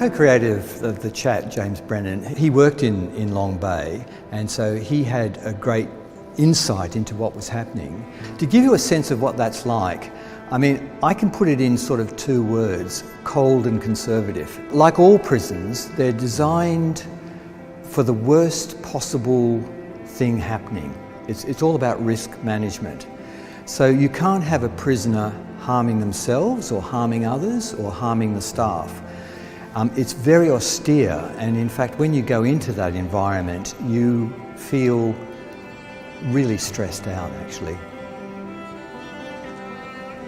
co-creator of the chat, James Brennan, he worked in Long Bay, and so he had a great insight into what was happening. To give you a sense of what that's like, I mean, I can put it in sort of two words: cold and conservative. Like all prisons, they're designed for the worst possible thing happening. It's all about risk management. So you can't have a prisoner harming themselves or harming others or harming the staff. It's very austere, and in fact when you go into that environment you feel really stressed out actually.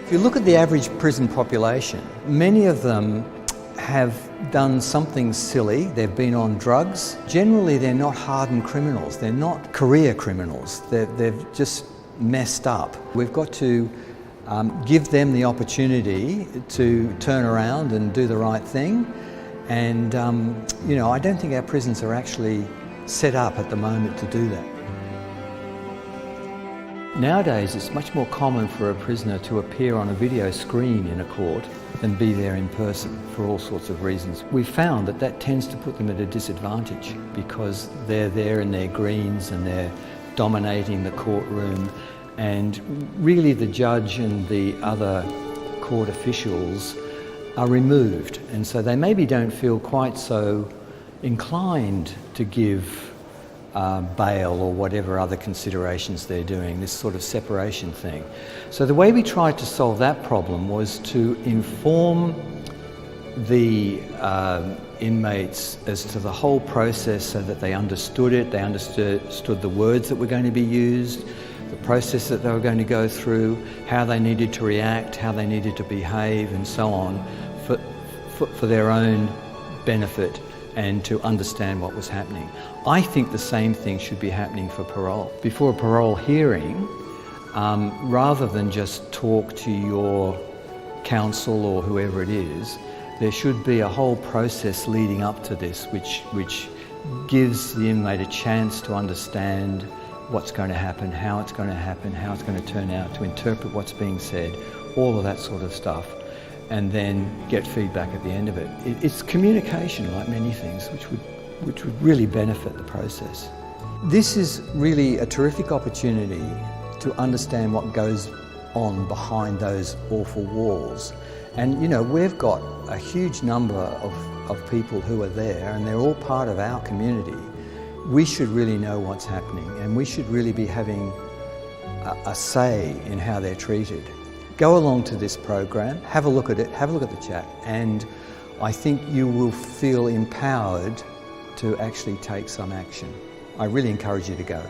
If you look at the average prison population, many of them have done something silly. They've been on drugs. Generally they're not hardened criminals, they're not career criminals, they've just messed up. We've got to give them the opportunity to turn around and do the right thing, and you know, I don't think our prisons are actually set up at the moment to do that. Nowadays it's much more common for a prisoner to appear on a video screen in a court than be there in person for all sorts of reasons. We've found that that tends to put them at a disadvantage because they're there in their greens and they're dominating the courtroom, and really the judge and the other court officials are removed, and so they maybe don't feel quite so inclined to give bail or whatever other considerations they're doing, this sort of separation thing. So the way we tried to solve that problem was to inform the inmates as to the whole process so that they understood it, they understood the words that were going to be used, the process that they were going to go through, how they needed to react, how they needed to behave and so on for their own benefit and to understand what was happening. I think the same thing should be happening for parole. Before a parole hearing, rather than just talk to your counsel or whoever it is, there should be a whole process leading up to this which gives the inmate a chance to understand what's going to happen, how it's going to happen, how it's going to turn out, to interpret what's being said, all of that sort of stuff, and then get feedback at the end of it. It's communication, like many things, which would really benefit the process. This is really a terrific opportunity to understand what goes on behind those awful walls. And you know, we've got a huge number of people who are there, and they're all part of our community. We should really know what's happening, and we should really be having a say in how they're treated. Go along to this program, have a look at it, have a look at the chat, and I think you will feel empowered to actually take some action. I really encourage you to go.